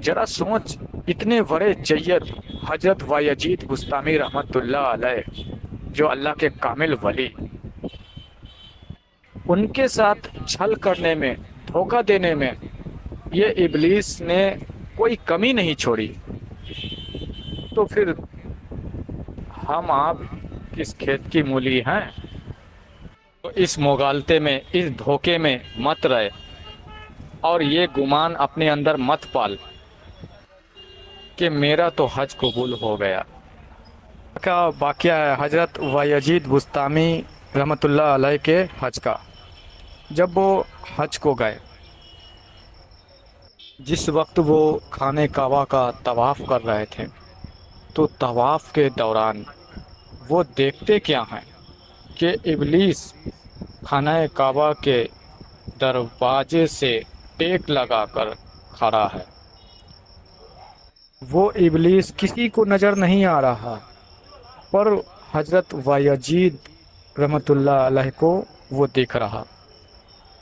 ذرا سوچ، اتنے بڑے سید حضرت بایزید بستامی رحمت اللہ علیہ، جو اللہ کے کامل ولی، ان کے ساتھ چھل کرنے میں، دھوکہ دینے میں یہ ابلیس نے کوئی کمی نہیں چھوڑی، تو پھر ہم آپ کس کھیت کی مولی ہیں؟ تو اس مغالطے میں، اس دھوکے میں مت رہے، اور یہ گمان اپنے اندر مت پال کہ میرا تو حج قبول ہو گیا۔ کا واقعہ ہے حضرت بایزید بستامی رحمۃ اللہ علیہ کے حج کا۔ جب وہ حج کو گئے، جس وقت وہ خانہ کعبہ کا طواف کر رہے تھے، تو طواف کے دوران وہ دیکھتے کیا ہیں کہ ابلیس خانہ کعبہ کے دروازے سے ٹیک لگا کر کھڑا ہے۔ وہ ابلیس کسی کو نظر نہیں آ رہا، پر حضرت بایزید رحمۃ اللہ علیہ کو وہ دیکھ رہا۔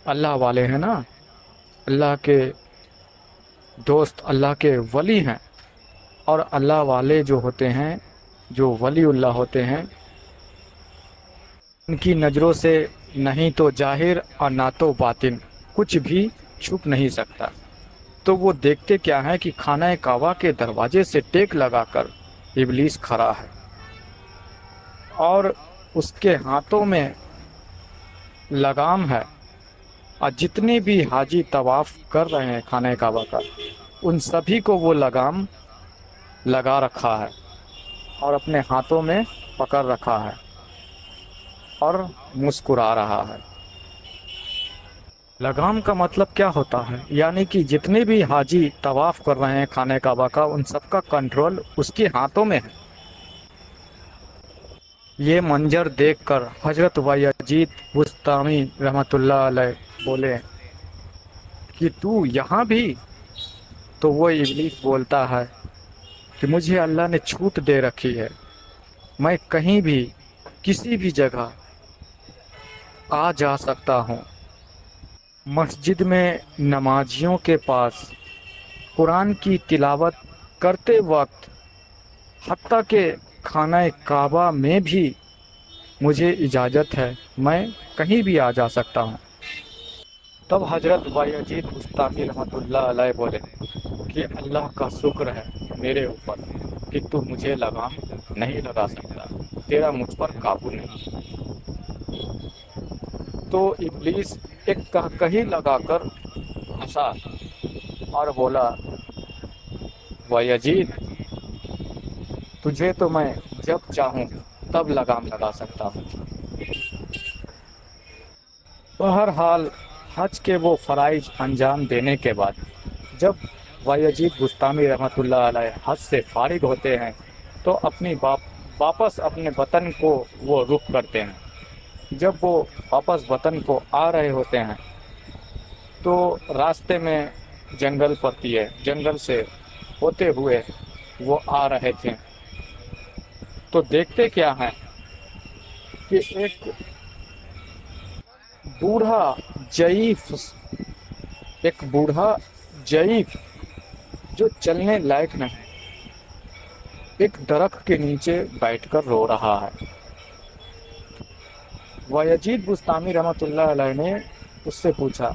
اللہ والے ہیں نا، اللہ کے دوست، اللہ کے ولی ہیں، اور اللہ والے جو ہوتے ہیں، جو ولی اللہ ہوتے ہیں، ان کی نظروں سے نہیں تو ظاہر اور نہ تو باطن کچھ بھی چھپ نہیں سکتا۔ تو وہ دیکھتے کیا ہے کہ خانہ کعبہ کے دروازے سے ٹیک لگا کر ابلیس کھڑا ہے، اور اس کے ہاتھوں میں لگام ہے، اور جتنے بھی حاجی طواف کر رہے ہیں خانہ کعبہ کا، ان سبھی کو وہ لگام لگا رکھا ہے اور اپنے ہاتھوں میں پکڑ رکھا ہے اور مسکرا رہا ہے۔ لگام کا مطلب کیا ہوتا ہے؟ یعنی کہ جتنے بھی حاجی طواف کر رہے ہیں خانہ کعبہ کا، ان سب کا کنٹرول اس کے ہاتھوں میں ہے۔ یہ منظر دیکھ کر حضرت بایزید بستامی رحمۃ اللہ علیہ بولے کہ تو یہاں بھی؟ تو وہ ابلیس بولتا ہے کہ مجھے اللہ نے چھوٹ دے رکھی ہے، میں کہیں بھی کسی بھی جگہ آ جا سکتا ہوں۔ مسجد میں نمازیوں کے پاس قرآن کی تلاوت کرتے وقت، حتیٰ کہ خانہ کعبہ میں بھی مجھے اجازت ہے، میں کہیں بھی آ جا سکتا ہوں۔ تب حضرت بایزید بستامی رحمۃ اللہ علیہ بولے کہ اللہ کا شکر ہے میرے اوپر کہ تو مجھے لگام نہیں لگا سکتا، تیرا مجھ پر قابو نہیں۔ تو ابلیس ایک کہی لگا کر ہنسا اور بولا، بایزید، تجھے تو میں جب چاہوں تب لگام لگا سکتا ہوں۔ بہرحال حج کے وہ فرائض انجام دینے کے بعد جب بایزید بستامی رحمۃ اللہ علیہ حج سے فارغ ہوتے ہیں، تو اپنی واپس اپنے وطن کو وہ رخ کرتے ہیں۔ جب وہ واپس وطن کو آ رہے ہوتے ہیں تو راستے میں جنگل پڑتی ہے، جنگل سے ہوتے ہوئے وہ آ رہے تھے، تو دیکھتے کیا ہیں کہ ایک بوڑھا ضعیف جو چلنے لائق نہیں، ایک درخت کے نیچے بیٹھ کر رو رہا ہے۔ بایزید بستامی رحمۃ اللہ علیہ نے اس سے پوچھا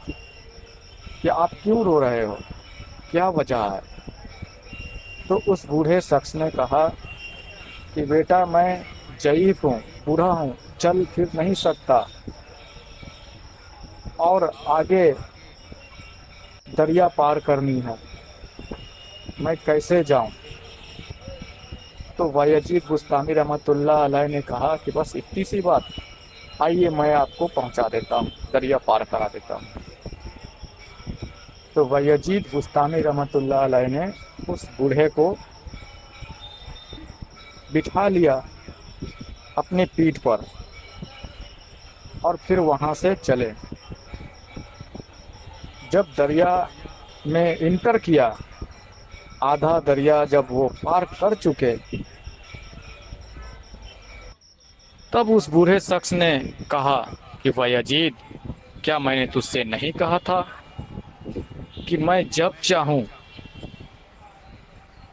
کہ آپ کیوں رو رہے ہو، کیا وجہ ہے؟ تو اس بوڑھے شخص نے کہا کہ بیٹا، میں ضعیف ہوں، بوڑھا ہوں، چل پھر نہیں سکتا، اور آگے دریا پار کرنی ہے، میں کیسے جاؤں؟ تو بایزید بستامی رحمۃ اللہ علیہ نے کہا کہ بس اتنی سی بات، آئیے میں آپ کو پہنچا دیتا ہوں، دریا پار کرا دیتا ہوں۔ تو بایزید بستامی رحمۃ اللہ علیہ نے اس بوڑھے کو بٹھا لیا اپنے پیٹھ پر، اور پھر وہاں سے چلے۔ جب دریا میں انٹر کیا، آدھا دریا جب وہ پار کر چکے، تب اس بوڑھے شخص نے کہا کہ بایزید، کیا میں نے تجھ سے نہیں کہا تھا کہ میں جب چاہوں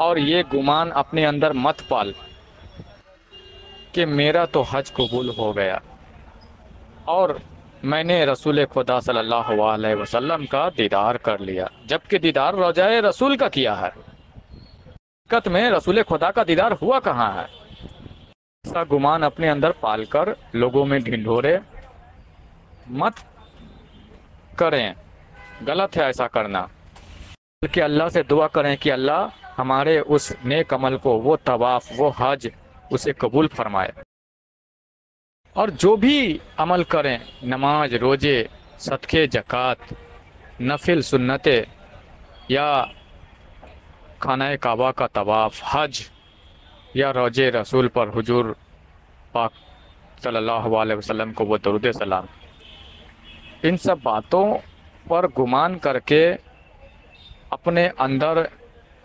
اور یہ گمان اپنے اندر مت پال کہ میرا تو حج قبول ہو گیا اور میں نے رسول خدا صلی اللہ علیہ وسلم کا دیدار کر لیا، جبکہ دیدار روضہ رسول کا کیا ہے، حقیقت میں رسول خدا کا دیدار ہوا کہاں ہے؟ ایسا گمان اپنے اندر پال کر لوگوں میں ڈھنڈورے مت کریں، غلط ہے ایسا کرنا، بلکہ اللہ سے دعا کریں کہ اللہ ہمارے اس نیک عمل کو، وہ طواف، وہ حج، اسے قبول فرمائے۔ اور جو بھی عمل کریں، نماز، روزے، صدقے، زکوٰۃ، نفل سنتیں یا خانہ کعبہ کا طواف، حج یا روضہ رسول پر حضور پاک صلی اللہ علیہ وسلم کو وہ درود سلام، ان سب باتوں پر گمان کر کے اپنے اندر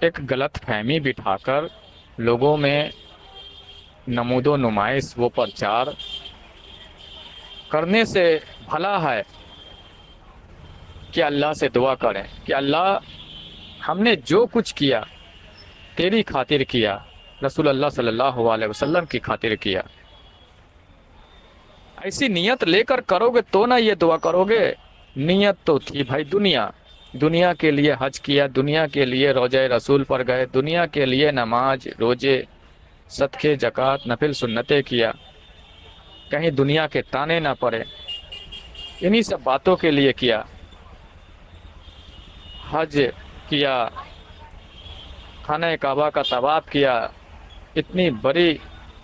ایک غلط فہمی بٹھا کر لوگوں میں نمود و نمائش، وہ پرچار کرنے سے بھلا ہے کہ اللہ سے دعا کریں کہ اللہ ہم نے جو کچھ کیا تیری خاطر کیا، رسول اللہ صلی اللہ علیہ وسلم کی خاطر کیا۔ ایسی نیت لے کر کرو گے تو نہ یہ دعا کرو گے۔ نیت تو تھی بھائی دنیا کے لیے حج کیا، دنیا کے لیے روضہ رسول پر گئے، دنیا کے لیے نماز، روزے، صدقے، زکوٰۃ، نفل سنتیں کیا، کہیں دنیا کے تانے نہ پڑے، انہی سب باتوں کے لیے کیا، حج کیا، خانہ کعبہ کا طواف کیا، اتنی بڑی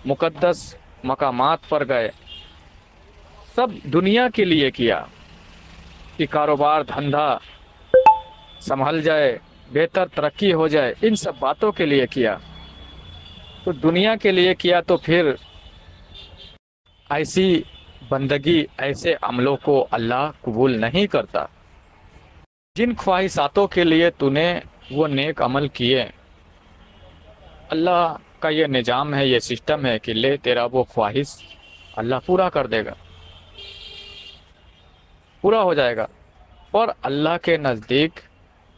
مقدس مقامات پر گئے، سب دنیا کے لیے کیا کہ کاروبار دھندا سنبھل جائے، بہتر ترقی ہو جائے، ان سب باتوں کے لیے کیا۔ تو دنیا کے لیے کیا تو پھر ایسی بندگی، ایسے عملوں کو اللہ قبول نہیں کرتا۔ جن خواہشاتوں کے لیے تو نے وہ نیک عمل کیے، اللہ کا یہ نظام ہے، یہ سسٹم ہے کہ لے تیرا وہ خواہش اللہ پورا کر دے گا، پورا ہو جائے گا۔ اور اللہ کے نزدیک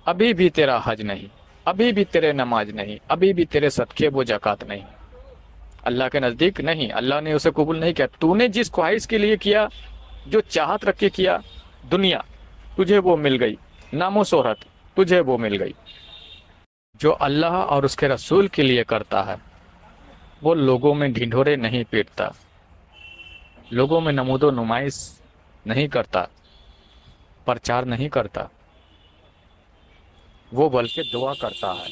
ابھی بھی تیرا حج نہیں، ابھی بھی تیرے نماز نہیں، ابھی بھی تیرے صدقے و زکوٰۃ نہیں، اللہ کے نزدیک نہیں، اللہ نے اسے قبول نہیں کیا۔ تو نے جس خواہش کے لیے کیا، جو چاہت رکھ کے کیا، دنیا تجھے وہ مل گئی، نام و شہرت تجھے وہ مل گئی۔ جو اللہ اور اس کے رسول کے لیے کرتا ہے وہ لوگوں میں ڈھنڈورے نہیں پیٹتا، لوگوں میں نمود و نمائش نہیں کرتا، پرچار نہیں کرتا، وہ بلکہ دعا کرتا ہے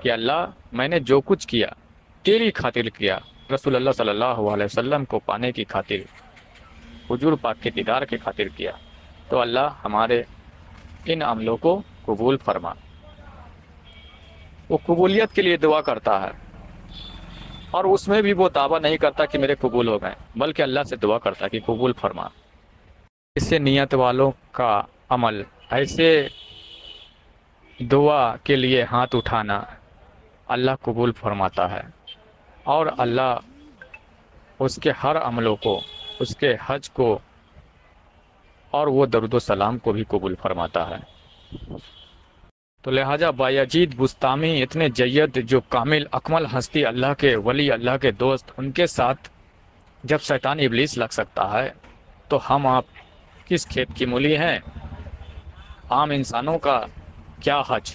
کہ اللہ میں نے جو کچھ کیا تیری خاطر کیا، رسول اللہ صلی اللہ علیہ وسلم کو پانے کی خاطر، حضور پاک کے دیدار کی خاطر کیا، تو اللہ ہمارے ان عملوں کو قبول فرما۔ وہ قبولیت کے لیے دعا کرتا ہے اور اس میں بھی وہ دعویٰ نہیں کرتا کہ میرے قبول ہو گئے، بلکہ اللہ سے دعا کرتا ہے کہ قبول فرما۔ ایسے نیت والوں کا عمل، ایسے دعا کے لیے ہاتھ اٹھانا اللہ قبول فرماتا ہے، اور اللہ اس کے ہر عملوں کو، اس کے حج کو اور وہ درود و سلام کو بھی قبول فرماتا ہے۔ تو لہٰذا بایزید بسطامی اتنے جید، جو کامل اکمل ہستی، اللہ کے ولی، اللہ کے دوست، ان کے ساتھ جب شیطان ابلیس لگ سکتا ہے تو ہم آپ کس کھیت کی مولی ہیں؟ عام انسانوں کا کیا حج،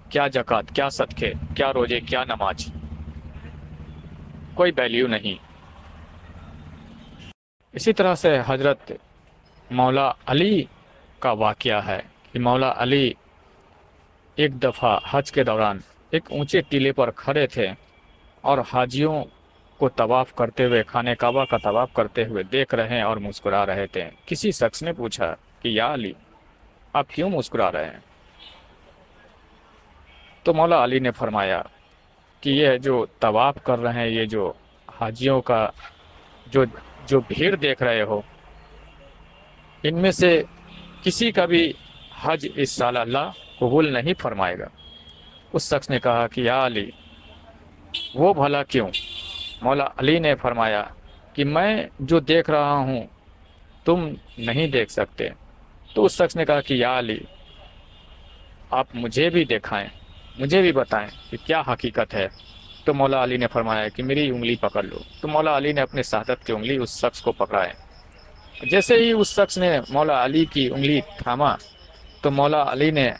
کیا زکوٰۃ، کیا صدقے، کیا روزے، کیا نماز، کوئی ویلیو نہیں۔ اسی طرح سے حضرت مولا علی کا واقعہ ہے کہ مولا علی ایک دفعہ حج کے دوران ایک اونچے ٹیلے پر کھڑے تھے اور حاجیوں کو طواف کرتے ہوئے، خانہ کعبہ کا طواف کرتے ہوئے دیکھ رہے ہیں اور مسکرا رہے تھے۔ کسی شخص نے پوچھا کہ یا علی آپ کیوں مسکرا رہے ہیں؟ تو مولا علی نے فرمایا کہ یہ جو طواف کر رہے ہیں، یہ جو حاجیوں کا جو بھیڑ دیکھ رہے ہو، ان میں سے کسی کا بھی حج اس سال اللہ قبول نہیں فرمائے گا۔ اس شخص نے کہا کہ یا علی وہ بھلا کیوں؟ مولا علی نے فرمایا کہ میں جو دیکھ رہا ہوں تم نہیں دیکھ سکتے۔ تو اس شخص نے کہا کہ یا علی آپ مجھے بھی دکھائیں، مجھے بھی بتائیں کہ کیا حقیقت ہے۔ تو مولا علی نے فرمایا کہ میری انگلی پکڑ لو۔ تو مولا علی نے اپنے سعادت کی انگلی اس شخص کو پکڑائے۔ جیسے ہی اس شخص نے مولا علی کی انگلی تھاما تو مولا علی نے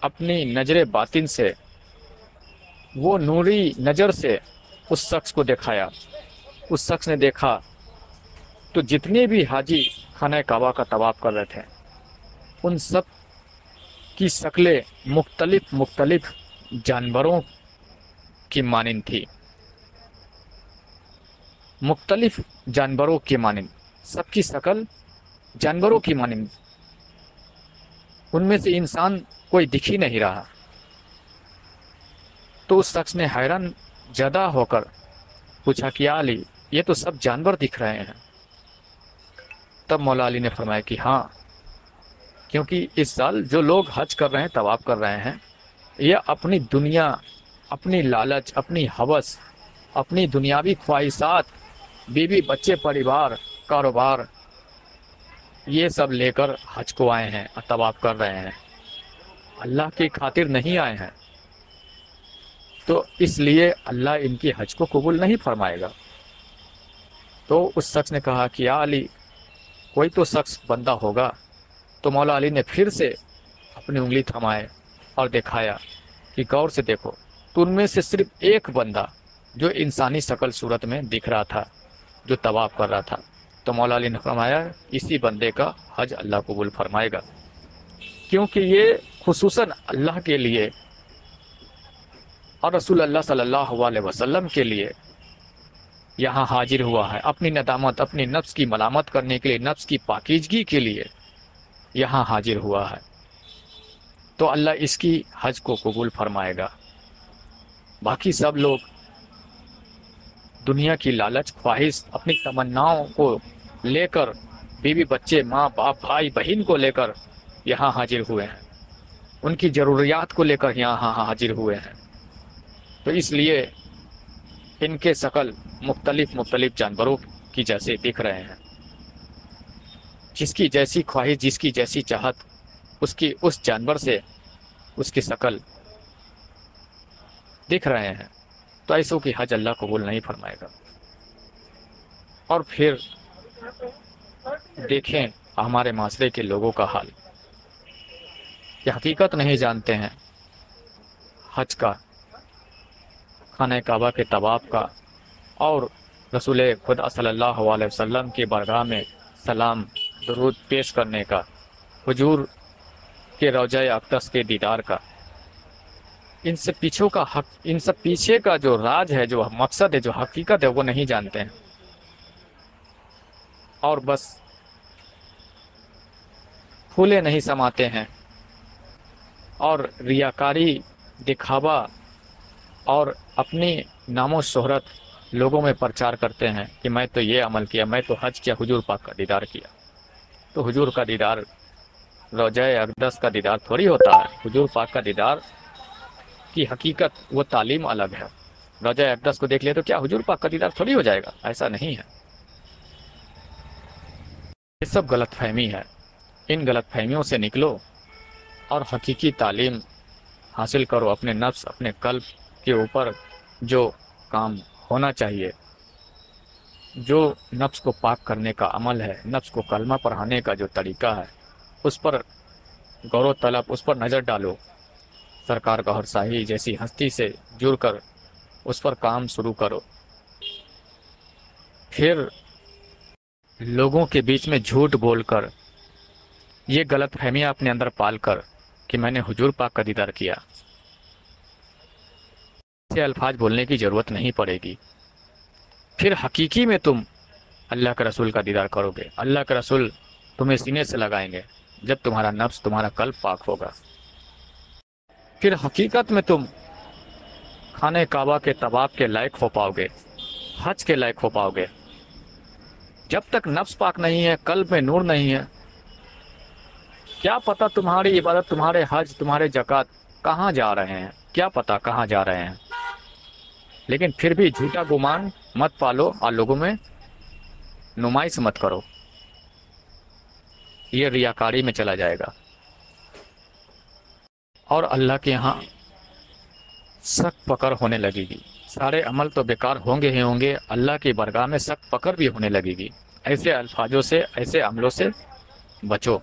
اپنی نظر باطن سے، وہ نوری نظر سے اس شخص کو دکھایا۔ اس شخص نے دیکھا تو جتنے بھی حاجی خانہ کعبہ کا طواف کر رہے تھے ان سب کی شکلیں مختلف مختلف جانوروں کی مانند تھی، مختلف جانوروں کی مانند، سب کی شکل جانوروں کی مانند، ان میں سے انسان کوئی دکھ ہی نہیں رہا۔ تو اس شخص نے حیران زدہ ہو کر پوچھا کہ یا علی، یہ تو سب جانور دکھ رہے ہیں۔ تب مولا علی نے فرمایا کہ ہاں، کیونکہ اس سال جو لوگ حج کر رہے ہیں، طواف کر رہے ہیں، یہ اپنی دنیا، اپنی لالچ، اپنی ہوس، اپنی دنیاوی خواہشات، بیوی بچے، پریوار، کاروبار، یہ سب لے کر حج کو آئے ہیں اور طواف کر رہے ہیں، اللہ کی خاطر نہیں آئے ہیں۔ تو اس لیے اللہ ان کی حج کو قبول نہیں فرمائے گا۔ تو اس شخص نے کہا کہ یا علی، کوئی تو شخص بندہ ہوگا۔ تو مولا علی نے پھر سے اپنی انگلی تھمائے اور دکھایا کہ غور سے دیکھو۔ تو ان میں سے صرف ایک بندہ جو انسانی شکل صورت میں دکھ رہا تھا، جو طواف کر رہا تھا۔ تو مولا علی نے فرمایا اسی بندے کا حج اللہ قبول فرمائے گا، کیونکہ یہ خصوصاً اللہ کے لیے اور رسول اللہ صلی اللہ علیہ وسلم کے لیے یہاں حاضر ہوا ہے، اپنی ندامت، اپنی نفس کی ملامت کرنے کے لیے، نفس کی پاکیزگی کے لیے یہاں حاضر ہوا ہے۔ تو اللہ اس کی حج کو قبول فرمائے گا۔ باقی سب لوگ دنیا کی لالچ، خواہش، اپنی تمناؤں کو لے کر، بیوی بچے، ماں باپ، بھائی بہن کو لے کر یہاں حاضر ہوئے ہیں، ان کی ضروریات کو لے کر یہاں حاضر ہوئے ہیں۔ تو اس لیے ان کے شکل مختلف مختلف جانوروں کی جیسے دکھ رہے ہیں، جس کی جیسی خواہش، جس کی جیسی چاہت، اس جانور سے اس کی شکل دکھ رہے ہیں۔ تو ایسوں کی حج اللہ قبول نہیں فرمائے گا۔ اور پھر دیکھیں ہمارے معاشرے کے لوگوں کا حال، یہ حقیقت نہیں جانتے ہیں حج کا، خانہ کعبہ کے طواف کا، اور رسول خدا صلی اللہ علیہ وسلم کی بارگاہ میں سلام درود پیش کرنے کا، حضور کے روضہ اقدس کے دیدار کا۔ ان سے پیچھے کا جو راز ہے، جو مقصد ہے، جو حقیقت ہے، وہ نہیں جانتے ہیں، اور بس پھولے نہیں سماتے ہیں اور ریاکاری، دکھاوا اور اپنی نام و شہرت لوگوں میں پرچار کرتے ہیں کہ میں تو یہ عمل کیا، میں تو حج کیا، حضور پاک کا دیدار کیا۔ تو حضور کا دیدار، روضہ اقدس کا دیدار تھوڑی ہوتا ہے۔ حضور پاک کا دیدار کی حقیقت، وہ تعلیم الگ ہے۔ روضہ اقدس کو دیکھ لے تو کیا حضور پاک کا دیدار تھوڑی ہو جائے گا؟ ایسا نہیں ہے۔ یہ سب غلط فہمی ہے۔ ان غلط فہمیوں سے نکلو اور حقیقی تعلیم حاصل کرو۔ اپنے نفس، اپنے قلب کے اوپر جو کام ہونا چاہیے، جو نفس کو پاک کرنے کا عمل ہے، نفس کو کلمہ پڑھانے کا جو طریقہ ہے، اس پر غور و طلب، اس پر نظر ڈالو۔ سرکار گوھر شاہی جیسی ہستی سے جڑ کر اس پر کام شروع کرو۔ پھر لوگوں کے بیچ میں جھوٹ بول کر، یہ غلط فہمیاں اپنے اندر پال کر کہ میں نے حضور پاک کا دیدار کیا، ایسے الفاظ بولنے کی ضرورت نہیں پڑے گی۔ پھر حقیقی میں تم اللہ کے رسول کا دیدار کرو گے، اللہ کے رسول تمہیں سینے سے لگائیں گے جب تمہارا نفس، تمہارا قلب پاک ہوگا۔ پھر حقیقت میں تم خانہ کعبہ کے طواف کے لائق ہو پاؤ گے، حج کے لائق ہو پاؤ گے۔ جب تک نفس پاک نہیں ہے، قلب میں نور نہیں ہے، کیا پتہ تمہاری عبادت، تمہارے حج، تمہارے زکوٰۃ کہاں جا رہے ہیں، کیا پتہ کہاں جا رہے ہیں۔ لیکن پھر بھی جھوٹا گمان مت پالو اور لوگوں میں نمائش مت کرو، یہ ریاکاری میں چلا جائے گا۔ اور اللہ کے ہاں سخت پکڑ ہونے لگے گی، سارے عمل تو بیکار ہوں گے ہی ہوں گے، اللہ کی بارگاہ میں سخت پکڑ بھی ہونے لگے گی۔ ایسے الفاظوں سے، ایسے عملوں سے بچو۔